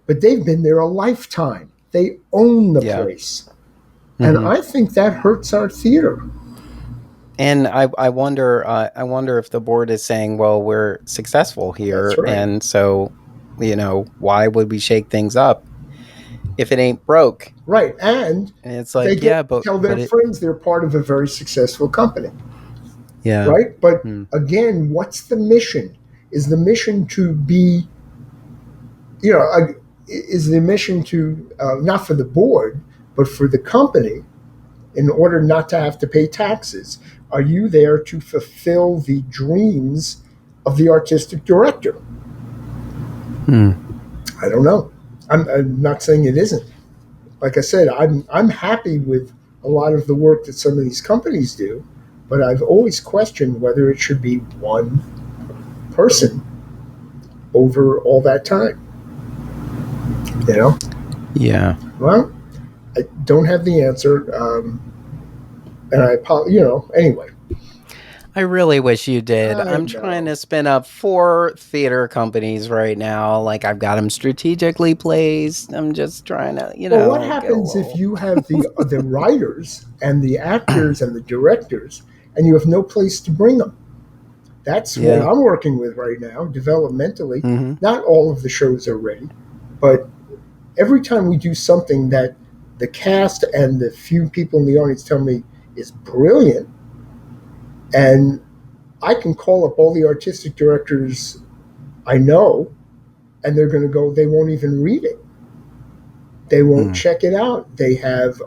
but they've been there a lifetime. They own the Yeah. place. And Hmm. I think that hurts our theater. And I wonder if the board is saying, well, we're successful That's here, right. and so, why would we shake things up if it ain't broke? Right. And And it's they like, get yeah, to but tell their it, friends they're part of a very successful company. yeah. Right. But Hmm. again, what's the mission? Is the mission to be is the mission to not for the board, but for the company, in order not to have to pay taxes? Are you there to fulfill the dreams of the artistic director? I don't know. I'm not saying it isn't. Like I said, I'm happy with a lot of the work that some of these companies do, but I've always questioned whether it should be one person over all that time. Yeah. Well, I don't have the answer, and anyway. I really wish you did. I I'm trying know. to spin up 4 theater companies right now. Like, I've got them strategically placed. I'm just trying to, Well, what get a happens if little. you have the writers and the actors and the directors, and you have no place to bring them? That's what Yeah. I'm working with right now, developmentally. Mm-hmm. Not all of the shows are ready, but every time we do something that the cast and the few people in the audience tell me is brilliant, and I can call up all the artistic directors I know, and they're going to go, they won't even read it. They won't check it out. They have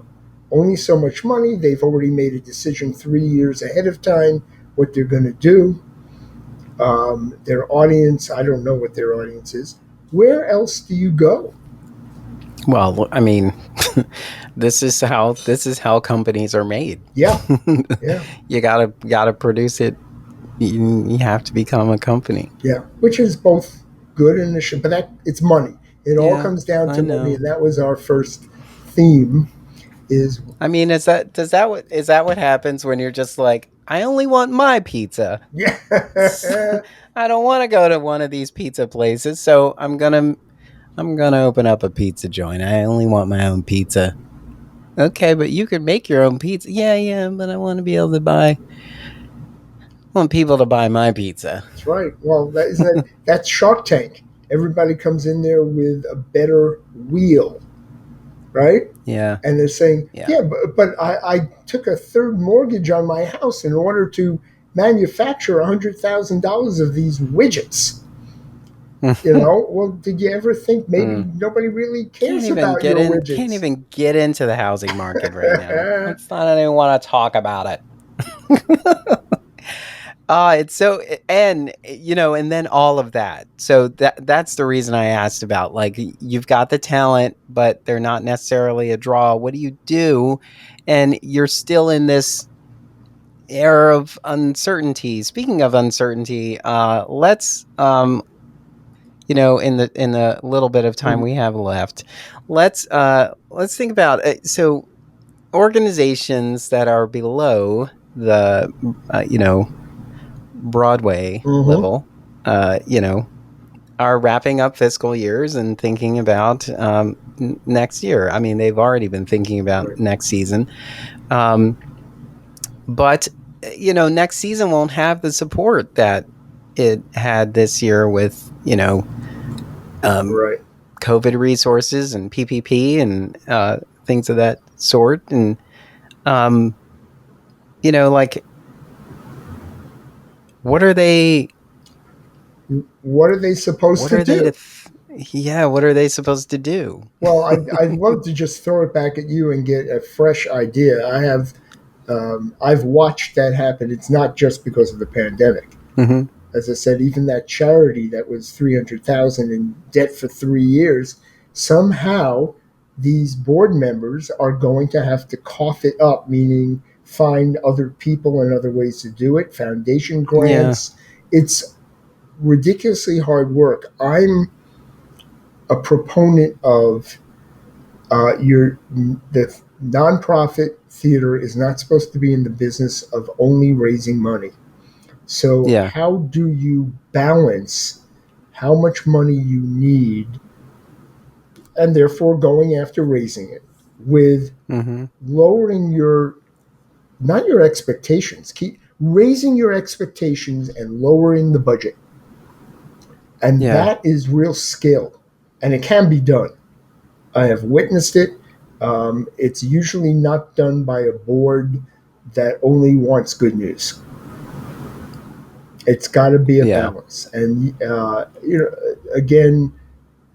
only so much money. They've already made a decision 3 years ahead of time what they're going to do. Their audience, I don't know what their audience is. Where else do you go? Well, I mean, this is how companies are made. Yeah, yeah, You gotta produce it. You have to become a company. yeah. Which is both good and a shit, but it's money. It all Yeah, comes down I to money, know. and that was our first theme. Is I mean, is that what happens when you're just like, I only want my pizza. yeah, I don't want to go to one of these pizza places, so I'm gonna open up a pizza joint. I only want my own pizza. Okay, but you could make your own pizza. Yeah, yeah, but I want to be able to want people to buy my pizza. that's right. Well, that's Shark Tank. Everybody comes in there with a better wheel, right? Yeah, And they're saying, yeah. yeah, but I took a third mortgage on my house in order to manufacture $100,000 of these widgets. Well, did you ever think maybe nobody really cares about your Can't widgets? even get into the housing market right now. Let's not even want to talk about it. It's so, and then all of that. So that's the reason I asked about, like, you've got the talent, but they're not necessarily a draw. What do you do? And you're still in this era of uncertainty. Speaking of uncertainty, let's in the little bit of time we have left, let's think about so organizations that are below the Broadway Mm-hmm. level, are wrapping up fiscal years and thinking about next year. I mean, they've already been thinking about Right. next season, um, but next season won't have the support that it had this year with um, Right. COVID resources and PPP and things of that sort, and like, what are they? What are they supposed What to are they do? to? Yeah, what are they supposed to do? Well, I'd love to just throw it back at you and get a fresh idea. I've watched that happen. It's not just because of the pandemic. Mm-hmm. As I said, even that charity that was 300,000 in debt for 3 years, somehow these board members are going to have to cough it up, meaning find other people and other ways to do it, foundation Yeah, grants. It's ridiculously hard work. I'm a proponent of the nonprofit theater is not supposed to be in the business of only raising money. So, yeah, how do you balance how much money you need and therefore going after raising it with mm-hmm. lowering your, not your expectations, keep raising your expectations and lowering the budget? And Yeah, that is real skill, and it can be done. I have witnessed it. It's usually not done by a board that only wants good news. It's got to be a yeah, balance, and again,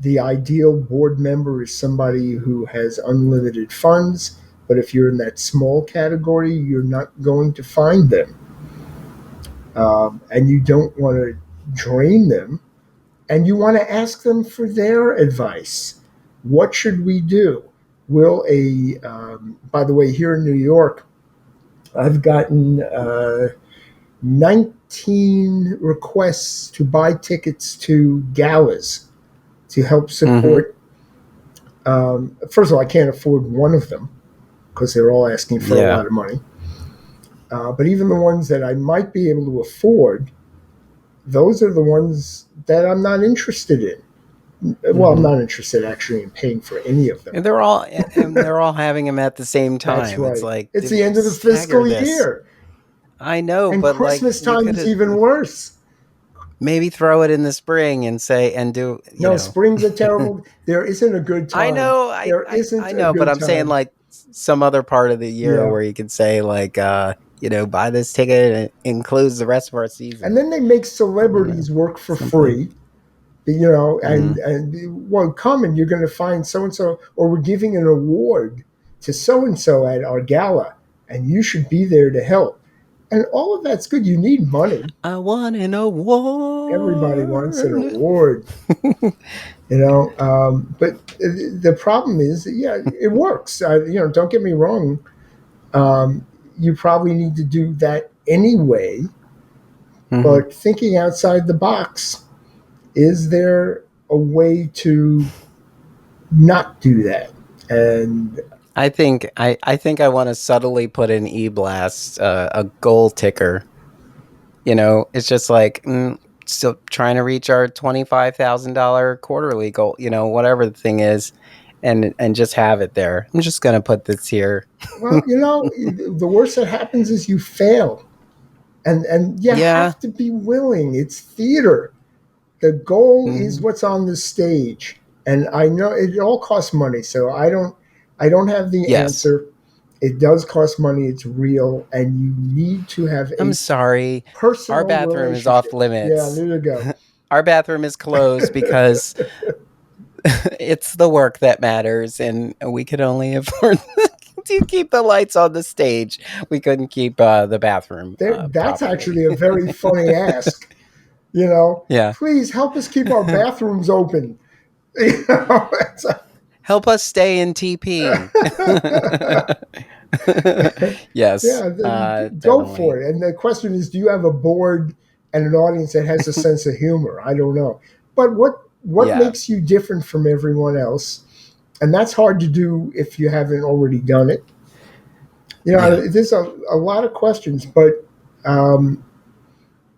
the ideal board member is somebody who has unlimited funds, but if you're in that small category, you're not going to find them. And you don't want to drain them, and you want to ask them for their advice. What should we do? By the way, here in New York, I've gotten 19 requests to buy tickets to galas to help support. First of all, I can't afford one of them because they're all asking for a lot of money. But even the ones that I might be able to afford, those are the ones that I'm not interested in. Well, I'm not interested actually in paying for any of them. And they're all having them at the same time. That's right. It's like it's the end of the fiscal year. I know, and but Christmas like, time is even worse. Maybe throw it in the spring and say and do. Spring's a terrible. There isn't a good time. I know. Isn't. I know, but I'm saying like some other part of the year where you can say like, buy this ticket and it includes the rest of our season. And then they make celebrities work for free. And come and you're going to find so and so, or we're giving an award to so and so at our gala, and you should be there to help. And all of that's good. You need money. I want an award. Everybody wants an award. But the problem is, it works. Don't get me wrong. You probably need to do that anyway. But thinking outside the box, is there a way to not do that? And I think I want to subtly put in e-blast, a goal ticker. It's just like still trying to reach our $25,000 quarterly goal. Whatever the thing is, and just have it there. I'm just gonna put this here. Well, the worst that happens is you fail, and you have to be willing. It's theater. The goal is what's on the stage, and I know it all costs money. So I don't have the answer. It does cost money. It's real, and you need to have. I'm sorry. Our bathroom is off limits. Yeah, there you go. Our bathroom is closed because it's the work that matters, and we could only afford to keep the lights on the stage. We couldn't keep the bathroom. That's actually a very funny ask. Please help us keep our bathrooms open. Help us stay in TP. Yes. Yeah, go for it. And the question is, do you have a board and an audience that has a sense of humor? I don't know. But what makes you different from everyone else? And that's hard to do if you haven't already done it. There's a lot of questions, but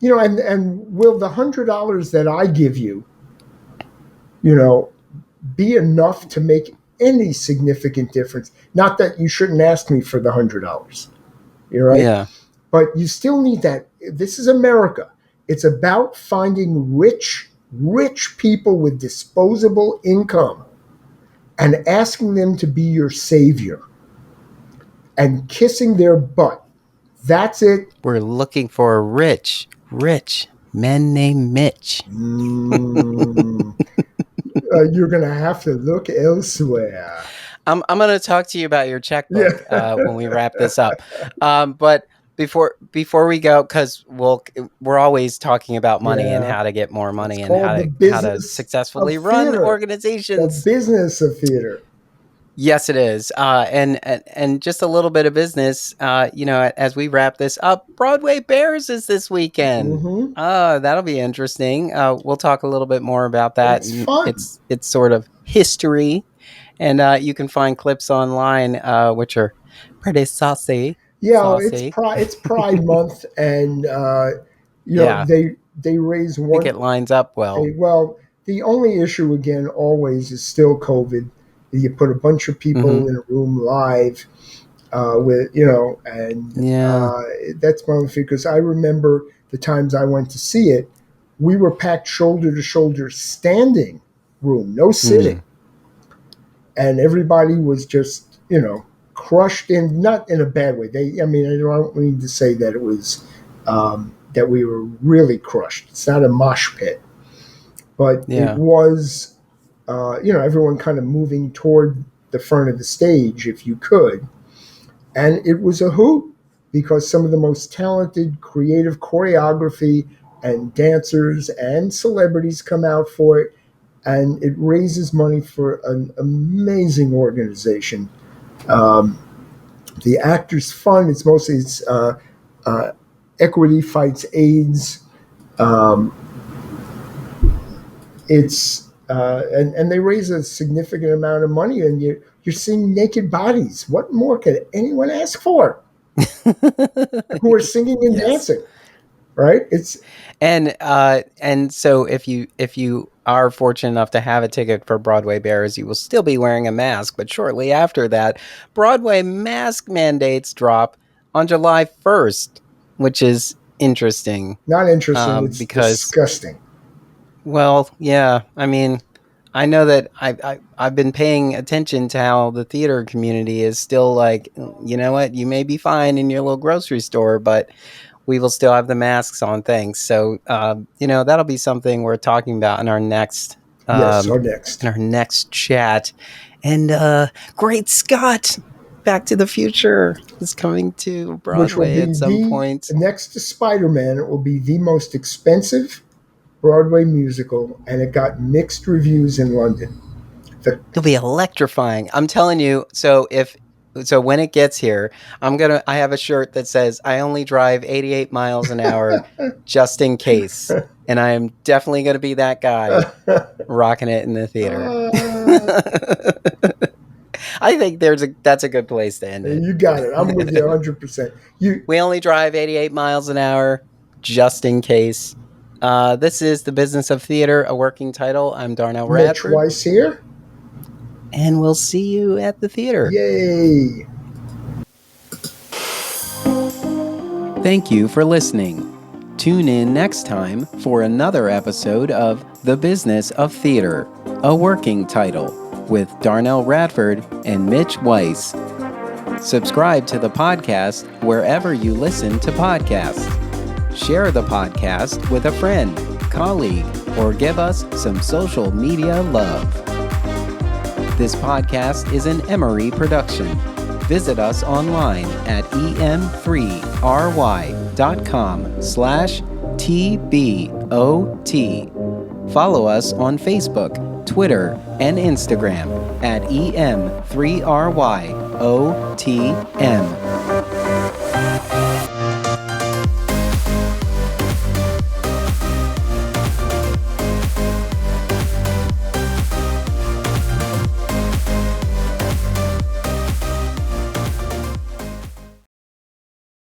and will the $100 that I give you, be enough to make any significant difference? Not that you shouldn't ask me for the $100. You're right. Yeah. But you still need that. This is America. It's about finding rich people with disposable income and asking them to be your savior and kissing their butt. That's it. We're looking for rich men named Mitch. You're going to have to look elsewhere. I'm going to talk to you about your checkbook when we wrap this up. But before we go, because we're always talking about money and how to get more money and how to successfully run organizations. The business of theater. Yes, it is. And just a little bit of business, as we wrap this up, Broadway Bears is this weekend. That'll be interesting. We'll talk a little bit more about that. It's fun. It's sort of history. And you can find clips online, which are pretty saucy. Yeah, saucy. It's Pride Month, and they raise one. I think it lines up well. Well, the only issue again always is still COVID. You put a bunch of people in a room live, that's one of the things. Because I remember the times I went to see it, we were packed shoulder to shoulder, standing room, no sitting. And everybody was just, crushed in, not in a bad way. I don't need to say that it was, that we were really crushed. It's not a mosh pit, but it was everyone kind of moving toward the front of the stage if you could. And it was a hoot because some of the most talented creative choreography and dancers and celebrities come out for it. And it raises money for an amazing organization. The Actors Fund, it's Equity Fights AIDS. And they raise a significant amount of money, and you're seeing naked bodies. What more could anyone ask for? Who are singing and dancing, right? And so if you are fortunate enough to have a ticket for Broadway Bears, you will still be wearing a mask. But shortly after that, Broadway mask mandates drop on July 1st, which is interesting. Not interesting. It's because disgusting. Well, yeah. I mean, I know that I've been paying attention to how the theater community is still like, you know what, you may be fine in your little grocery store, but we will still have the masks on. Thanks. So, that'll be something we're talking about in our next, chat. And Great Scott, Back to the Future is coming to Broadway which will be at some point. Next to Spider-Man, it will be the most expensive Broadway musical, and it got mixed reviews in London. It'll be electrifying. I'm telling you. So when it gets here, I have a shirt that says I only drive 88 miles an hour just in case. And I am definitely going to be that guy rocking it in the theater. I think that's a good place to end it. You got it. I'm with you 100%. We only drive 88 miles an hour just in case. This is The Business of Theater, a working title. I'm Darnell Radford. Mitch Weiss here. And we'll see you at the theater. Yay! Thank you for listening. Tune in next time for another episode of The Business of Theater, a working title, with Darnell Radford and Mitch Weiss. Subscribe to the podcast wherever you listen to podcasts. Share the podcast with a friend, colleague, or give us some social media love. This podcast is an Emory production. Visit us online at em3ry.com/TBOT. Follow us on Facebook, Twitter, and Instagram at em3ryotm.